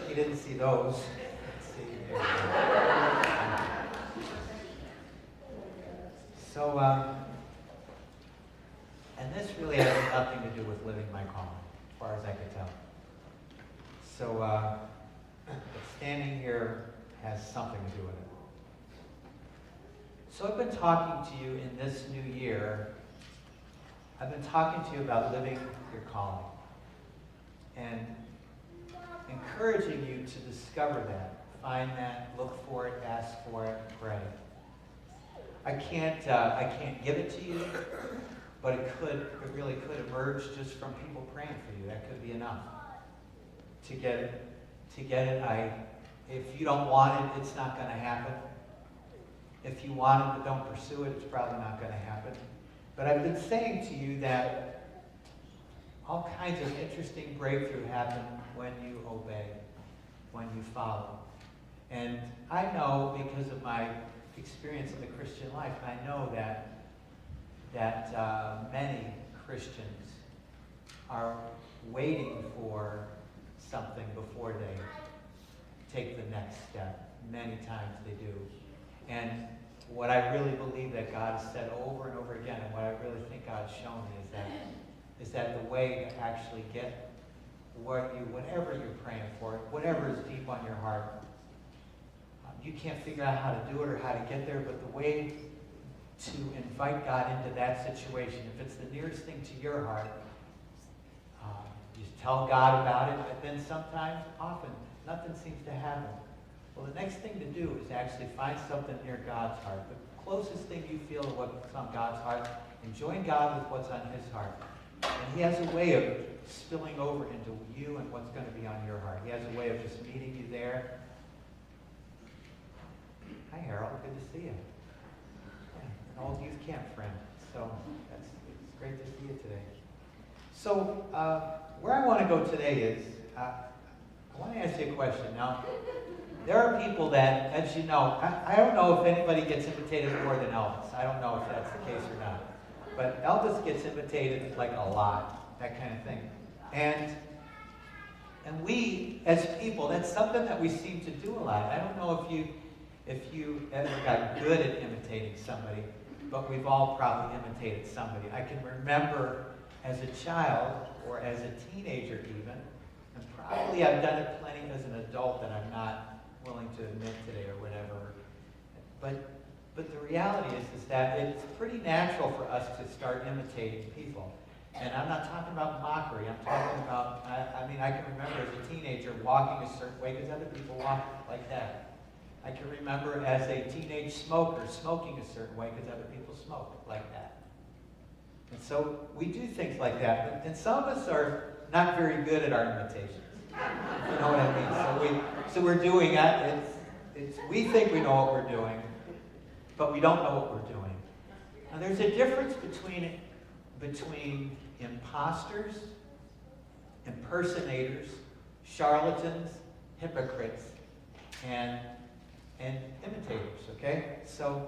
You didn't see those. Let's see. So, and this really has nothing to do with living my calling, as far as I could tell. So, but standing here has something to do with it. So I've been talking to you in this new year. I've been talking to you about living your calling and encouraging you to discover that, find that, look for it, ask for it, pray. I can't give it to you, but it really could emerge just from people praying for you. That could be enough to get it. If you don't want it, it's not going to happen. If you want it but don't pursue it, it's probably not going to happen. But I've been saying to you that all kinds of interesting breakthrough happen when you obey, when you follow. And I know, because of my experience in the Christian life, I know that many Christians are waiting for something before they take the next step. Many times they do. And what I really believe that God has said over and over again, and what I really think God's shown me, is that the way to actually get whatever you're praying for, whatever is deep on your heart, you can't figure out how to do it or how to get there, but the way to invite God into that situation, if it's the nearest thing to your heart, you tell God about it, but then sometimes, often, nothing seems to happen. Well, the next thing to do is actually find something near God's heart. The closest thing you feel to what's on God's heart, and join God with what's on his heart. And he has a way of spilling over into you and what's going to be on your heart. He has a way of just meeting you there. Hi, Harold. Good to see you. Yeah, an old youth camp friend. So it's great to see you today. So where I want to go today is, I want to ask you a question. Now, there are people that, as you know, I don't know if anybody gets invitated more than Elvis. I don't know if that's the case or not. But Elvis gets invitated like a lot, that kind of thing. And we, as people, that's something that we seem to do a lot. I don't know if you ever got good at imitating somebody, but we've all probably imitated somebody. I can remember as a child or as a teenager even, and probably I've done it plenty as an adult that I'm not willing to admit today or whatever. But the reality is that it's pretty natural for us to start imitating people. And I'm not talking about mockery. I'm talking about, I can remember as a teenager walking a certain way because other people walk like that. I can remember as a teenage smoker smoking a certain way because other people smoke like that. And so we do things like that. And some of us are not very good at our imitations. You know what I mean? So we're doing it. We think we know what we're doing, but we don't know what we're doing. Now there's a difference between imposters, impersonators, charlatans, hypocrites, and imitators, okay? So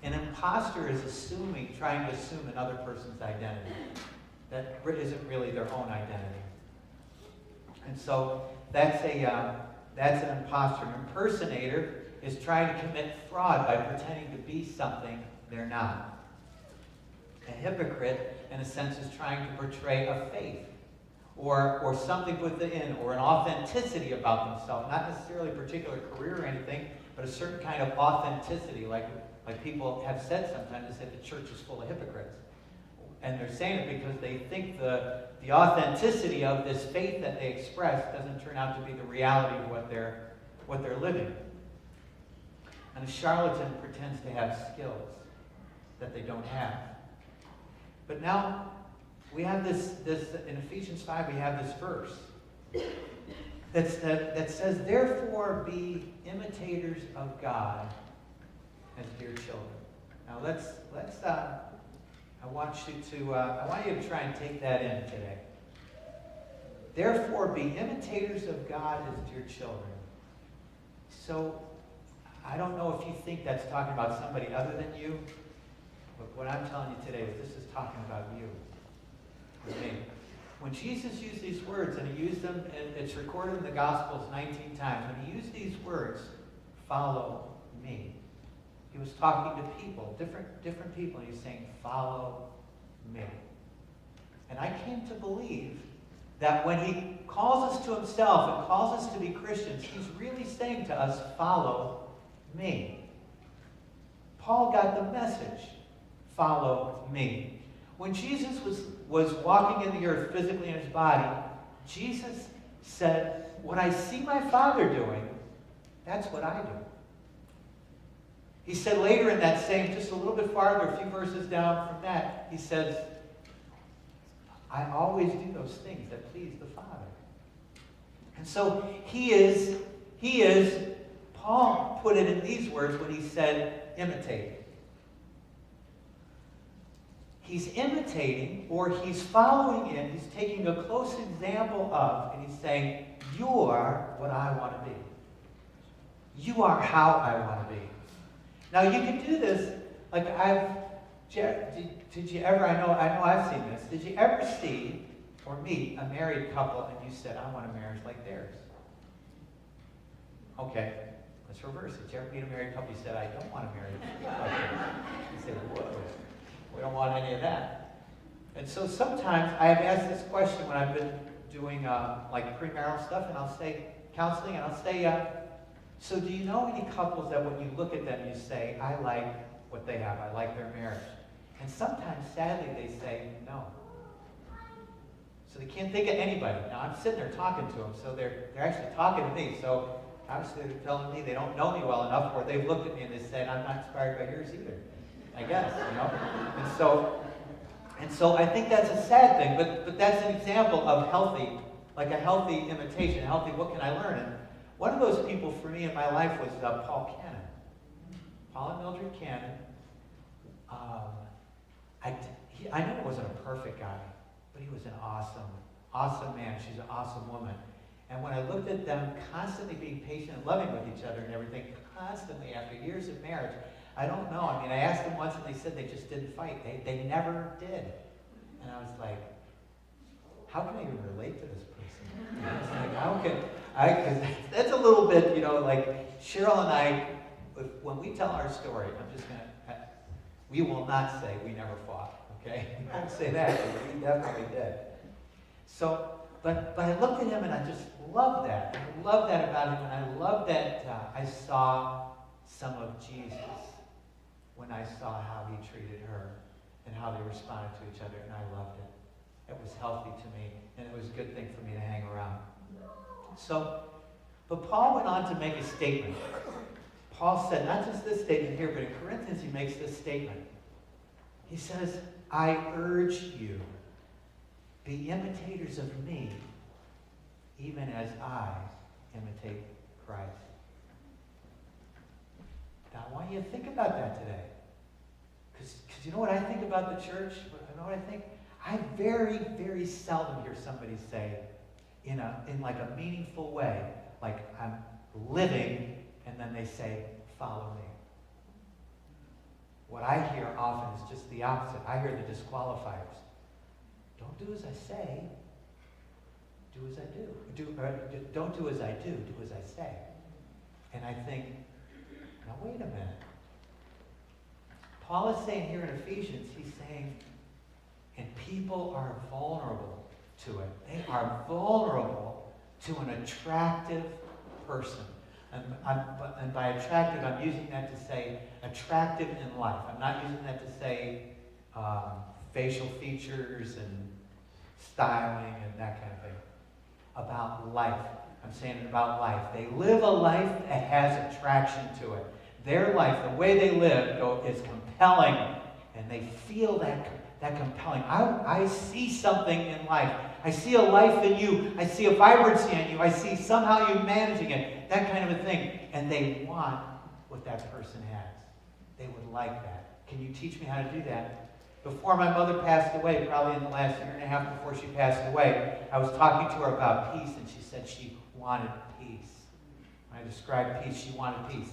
an imposter is trying to assume another person's identity. That isn't really their own identity. And so that's an imposter. An impersonator is trying to commit fraud by pretending to be something they're not. A hypocrite, in a sense, is trying to portray a faith or something within or an authenticity about themselves. Not necessarily a particular career or anything, but a certain kind of authenticity, like people have said sometimes. They say the church is full of hypocrites. And they're saying it because they think the authenticity of this faith that they express doesn't turn out to be the reality of what they're living. And a charlatan pretends to have skills that they don't have. But now we have this in Ephesians 5, we have this verse that says, "Therefore be imitators of God as dear children." Now I want you to try and take that in today. Therefore be imitators of God as dear children. So I don't know if you think that's talking about somebody other than you, but what I'm telling you today is this is talking about you, with me. When Jesus used these words, and he used them, and it's recorded in the Gospels 19 times, when he used these words, follow me, he was talking to people, different people, and he's saying, follow me. And I came to believe that when he calls us to himself and calls us to be Christians, he's really saying to us, follow me. Paul got the message, follow me. When Jesus was walking in the earth physically in his body, Jesus said, what I see my Father doing, that's what I do. He said later in that same, just a little bit farther, a few verses down from that, he says, I always do those things that please the Father. And so Paul put it in these words when he said, imitate. He's imitating, or he's following in, he's taking a close example of, and he's saying, you're what I want to be. You are how I want to be. Now you can do this, like did you ever, I know I've seen this, did you ever see or meet a married couple and you said, I want a marriage like theirs? Okay, let's reverse it. Did you ever meet a married couple, you said, I don't want a marriage like theirs? You say, whoa, we don't want any of that. And so sometimes I have asked this question when I've been doing like premarital stuff, and I'll say, counseling, and I'll say, so do you know any couples that when you look at them, you say, I like what they have, I like their marriage? And sometimes, sadly, they say no. So they can't think of anybody. Now, I'm sitting there talking to them, so they're actually talking to me. So obviously they're telling me they don't know me well enough, or they've looked at me and they said, I'm not inspired by yours either, I guess, you know? And so I think that's a sad thing, but that's an example of healthy, like a healthy imitation, healthy, what can I learn? And one of those people for me in my life was Paul Cannon. Paul and Mildred Cannon. I knew he wasn't a perfect guy, but he was an awesome man. She's an awesome woman. And when I looked at them constantly being patient and loving with each other and everything, constantly after years of marriage, I don't know. I mean, I asked them once and they said they just didn't fight. They never did. And I was like, how can I even relate to this person? It's like, how can because that's a little bit, like Cheryl and I, when we tell our story, we will not say we never fought, okay? We won't say that, but we definitely did. So, but I looked at him and I just loved that. I love that about him, and I love that I saw some of Jesus when I saw how he treated her and how they responded to each other, and I loved it. It was healthy to me, and it was a good thing for me to hang around. So, but Paul went on to make a statement. Paul said, not just this statement here, but in Corinthians he makes this statement. He says, I urge you, be imitators of me, even as I imitate Christ. Now I want you to think about that today. Because you know what I think about the church? You know what I think? I very, very seldom hear somebody say, in like a meaningful way, like I'm living, and then they say, follow me. What I hear often is just the opposite. I hear the disqualifiers. Don't do as I say, do as I do. Don't do as I do as I say. And I think, now wait a minute. Paul is saying here in Ephesians, he's saying, and people are vulnerable to it. They are vulnerable to an attractive person. And by attractive, I'm using that to say attractive in life. I'm not using that to say facial features and styling and that kind of thing. About life. I'm saying it about life. They live a life that has attraction to it. Their life, the way they live, is compelling, and they feel that compelling. I see something in life. I see a life in you. I see a vibrancy in you. I see somehow you managing it. That kind of a thing. And they want what that person has. They would like that. Can you teach me how to do that? Before my mother passed away, probably in the last year and a half before she passed away, I was talking to her about peace, and she said she wanted peace. When I described peace, she wanted peace.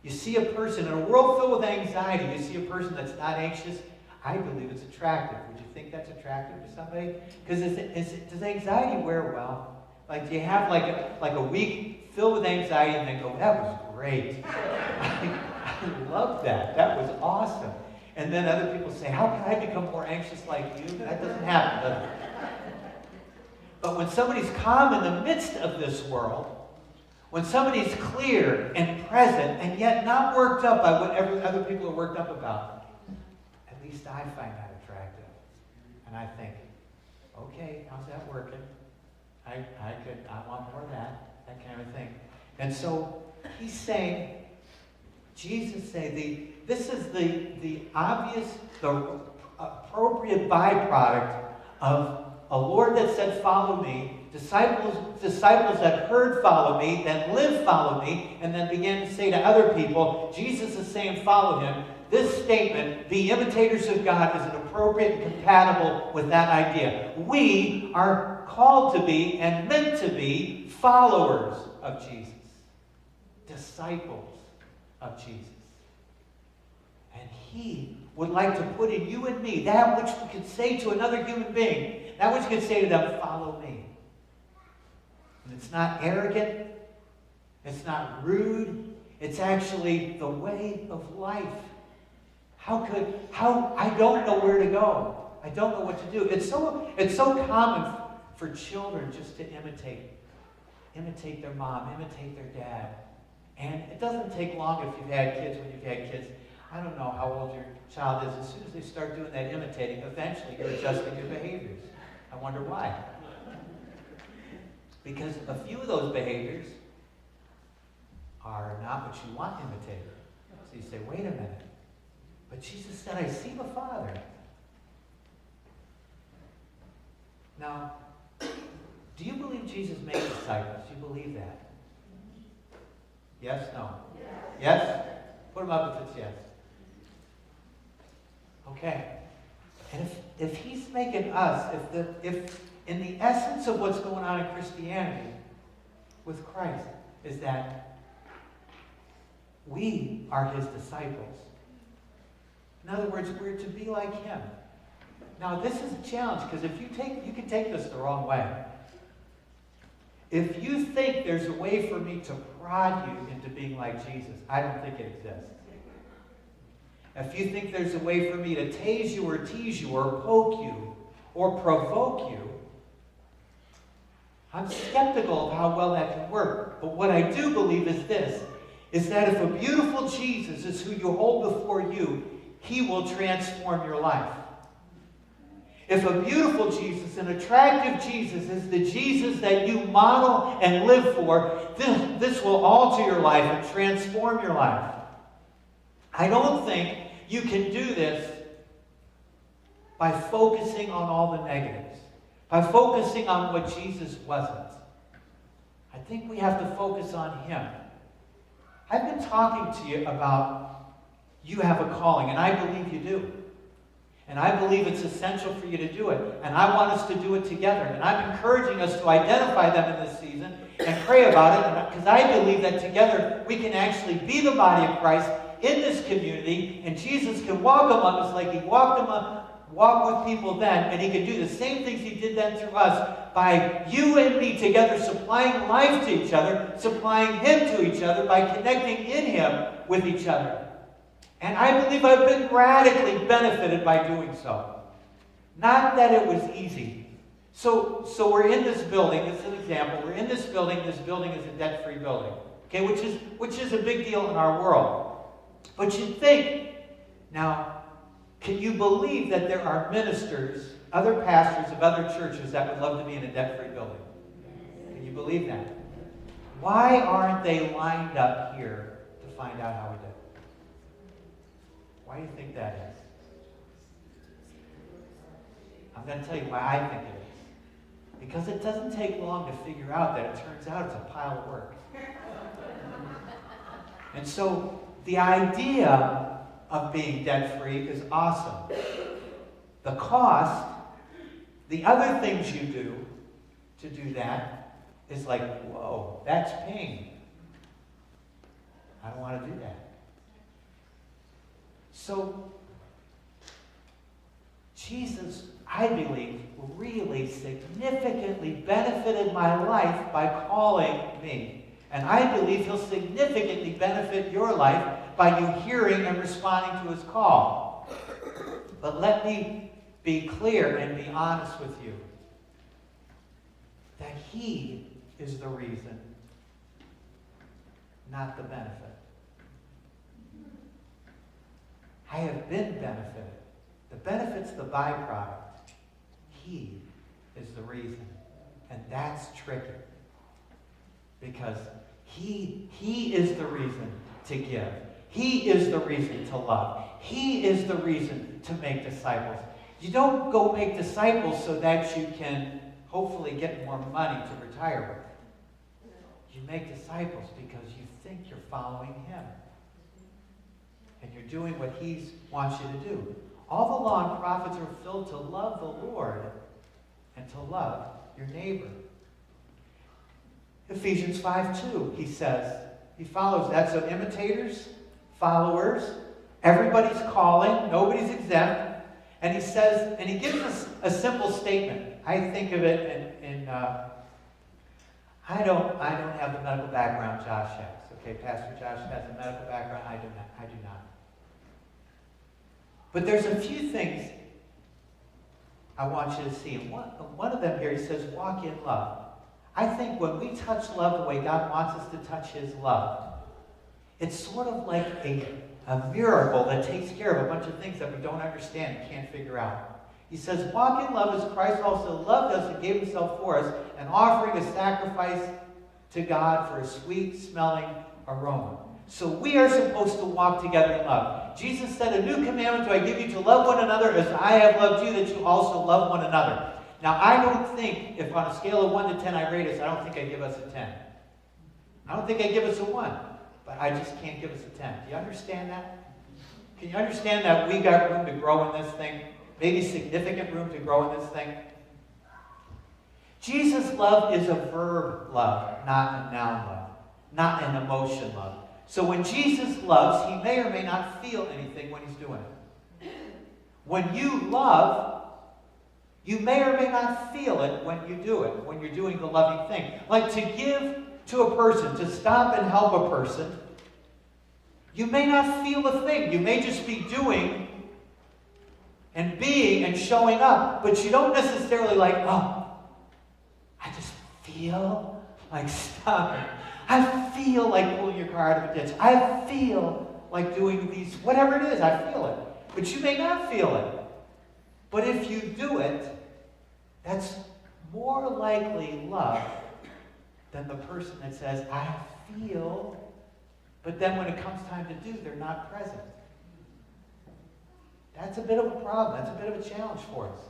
You see a person in a world filled with anxiety, you see a person that's not anxious. I believe it's attractive. Would you think that's attractive to somebody? Because does anxiety wear well? Like, do you have like a week filled with anxiety and then go, that was great. I love that. That was awesome. And then other people say, how can I become more anxious like you? That doesn't happen, does it? But when somebody's calm in the midst of this world, when somebody's clear and present and yet not worked up by what other people are worked up about, at least I find that attractive. And I think, okay, how's that working? I want more of that kind of thing. And so he's saying, Jesus say, this is the obvious, the appropriate byproduct of a Lord that said, follow me, disciples that heard follow me, then lived follow me, and then began to say to other people, Jesus is saying follow him. This statement, be imitators of God, is an appropriate and compatible with that idea. We are called to be and meant to be followers of Jesus. Disciples of Jesus. And he would like to put in you and me that which we could say to another human being, that which we could say to them, follow me. And it's not arrogant. It's not rude. It's actually the way of life. I don't know where to go. I don't know what to do. It's so common for children just to imitate their mom, imitate their dad. And it doesn't take long if you've had kids, when you've had kids. I don't know how old your child is. As soon as they start doing that imitating, eventually you're adjusting your behaviors. I wonder why. Because a few of those behaviors are not what you want imitated. So you say, wait a minute. But Jesus said, I see the Father. Now, do you believe Jesus made disciples? Do you believe that? Yes? No? Yes? Put them up if it's yes. Okay. And if he's making us, if in the essence of what's going on in Christianity with Christ is that we are his disciples. In other words, we're to be like him. Now, this is a challenge because you can take this the wrong way. If you think there's a way for me to prod you into being like Jesus, I don't think it exists. If you think there's a way for me to tase you or tease you or poke you or provoke you, I'm skeptical of how well that can work. But what I do believe is this, is that if a beautiful Jesus is who you hold before you, he will transform your life. If a beautiful Jesus, an attractive Jesus, is the Jesus that you model and live for, this will alter your life and transform your life. I don't think you can do this by focusing on all the negatives, by focusing on what Jesus wasn't. I think we have to focus on him. I've been talking to you about you have a calling, and I believe you do. And I believe it's essential for you to do it. And I want us to do it together. And I'm encouraging us to identify them in this season and pray about it, because I believe that together we can actually be the body of Christ in this community, and Jesus can walk among us like he walked with people then, and he can do the same things he did then through us by you and me together supplying life to each other, supplying him to each other by connecting in him with each other. And I believe I've been radically benefited by doing so. Not that it was easy. So we're in this building. This is an example. We're in this building. This building is a debt-free building, okay, which is a big deal in our world. But you'd think, now, can you believe that there are ministers, other pastors of other churches that would love to be in a debt-free building? Can you believe that? Why aren't they lined up here to find out how we do? Why do you think that is? I'm going to tell you why I think it is. Because it doesn't take long to figure out that it turns out it's a pile of work. And so the idea of being debt-free is awesome. The cost, the other things you do to do that is like, whoa, that's pain. I don't want to do that. So, Jesus, I believe, really significantly benefited my life by calling me. And I believe he'll significantly benefit your life by you hearing and responding to his call. But let me be clear and be honest with you that he is the reason, not the benefit. I have been benefited. The benefit's the byproduct. He is the reason. And that's tricky. Because he is the reason to give. He is the reason to love. He is the reason to make disciples. You don't go make disciples so that you can hopefully get more money to retire with. You make disciples because you think you're following him. And you're doing what he wants you to do. All the law and prophets are filled to love the Lord and to love your neighbor. Ephesians 5:2, he says, he follows that. So imitators, followers, everybody's calling, nobody's exempt. And he says, and he gives us a simple statement. I think of it in I don't have the medical background Josh has. Okay, Pastor Josh has a medical background. I do not. But there's a few things I want you to see. And one of them here, he says, walk in love. I think when we touch love the way God wants us to touch his love, it's sort of like a miracle that takes care of a bunch of things that we don't understand and can't figure out. He says, walk in love as Christ also loved us and gave himself for us, an offering, a sacrifice to God for a sweet-smelling aroma. So we are supposed to walk together in love. Jesus said, a new commandment do I give you, to love one another as I have loved you, that you also love one another. Now, I don't think, if on a scale of 1 to 10 I rate us, I don't think I give us a 10. I don't think I give us a 1. But I just can't give us a 10. Do you understand that? Can you understand that we got room to grow in this thing? Maybe significant room to grow in this thing? Jesus' love is a verb love, not a noun love, not an emotion love. So when Jesus loves, he may or may not feel anything when he's doing it. When you love, you may or may not feel it when you do it, when you're doing the loving thing. Like to give to a person, to stop and help a person, you may not feel a thing. You may just be doing and being and showing up, but you don't necessarily like, oh, I just feel like stopping. I feel like pulling your car out of a ditch. I feel like doing these, whatever it is, I feel it. But you may not feel it. But if you do it, that's more likely love than the person that says, I feel, but then when it comes time to do, they're not present. That's a bit of a problem. That's a bit of a challenge for us.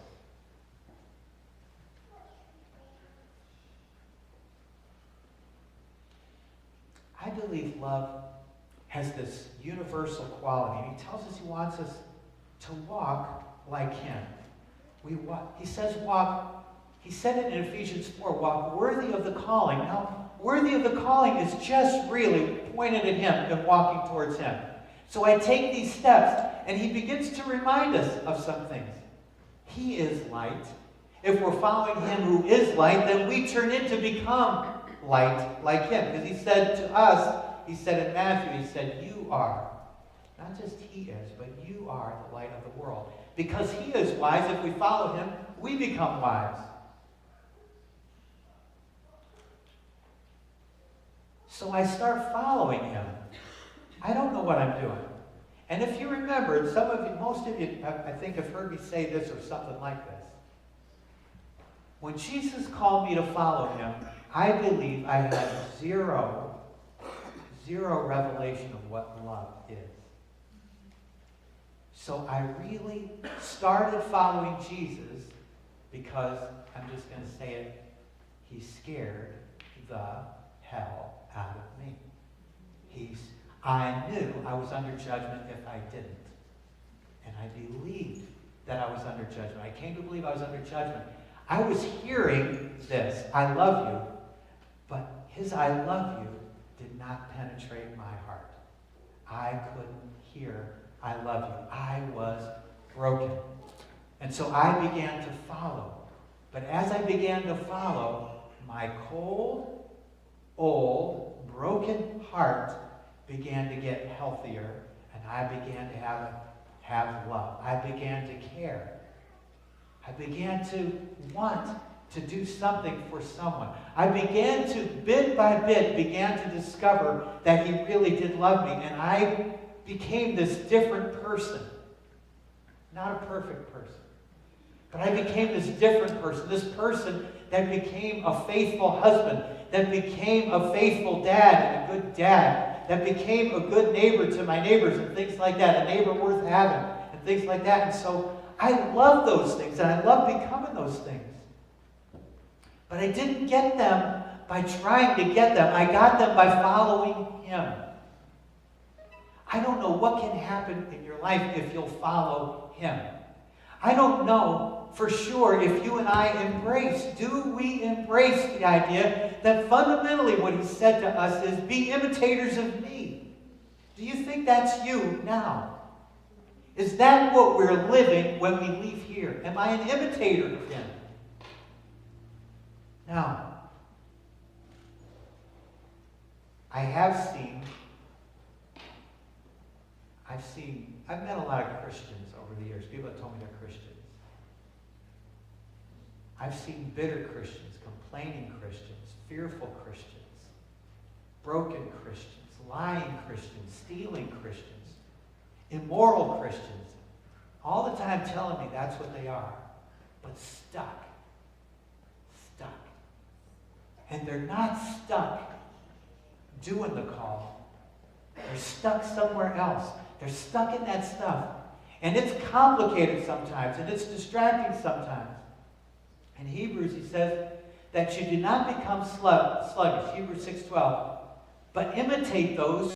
I believe love has this universal quality. And he tells us he wants us to walk like him. He says walk. He said it in Ephesians 4, walk worthy of the calling. Now, worthy of the calling is just really pointed at him and walking towards him. So I take these steps, and he begins to remind us of some things. He is light. If we're following him who is light, then we turn in to become light like him. Because he said to us, he said in Matthew, he said, you are, not just he is, but you are the light of the world. Because he is wise, if we follow him, we become wise. So I start following him. I don't know what I'm doing. And if you remember, some of you, most of you, I think have heard me say this or something like this. When Jesus called me to follow him, I believe I had zero revelation of what love is. So I really started following Jesus because, I'm just going to say it, he scared the hell out of me. I knew I was under judgment if I didn't. And I believed that I was under judgment. I came to believe I was under judgment. I was hearing this, I love you, but his I love you did not penetrate my heart. I couldn't hear I love you. I was broken. And so I began to follow. But as I began to follow, my cold, old, broken heart began to get healthier, and I began to have love. I began to care. I began to want to do something for someone. I began to, bit by bit, began to discover that he really did love me, and I became this different person. Not a perfect person. But I became this different person, this person that became a faithful husband, that became a faithful dad and a good dad, that became a good neighbor to my neighbors and things like that, a neighbor worth having and things like that. And so I love those things, and I love becoming those things. But I didn't get them by trying to get them. I got them by following him. I don't know what can happen in your life if you'll follow him. I don't know for sure if you and I do we embrace the idea that fundamentally what he said to us is, be imitators of me. Do you think that's you now? Is that what we're living when we leave here? Am I an imitator of him? Now, I've met a lot of Christians over the years. People have told me they're Christians. I've seen bitter Christians, complaining Christians, fearful Christians, broken Christians, lying Christians, stealing Christians, immoral Christians, all the time telling me that's what they are, but stuck. And they're not stuck doing the call. They're stuck somewhere else. They're stuck in that stuff. And it's complicated sometimes, and it's distracting sometimes. In Hebrews, he says that you do not become sluggish, Hebrews 6:12, but imitate those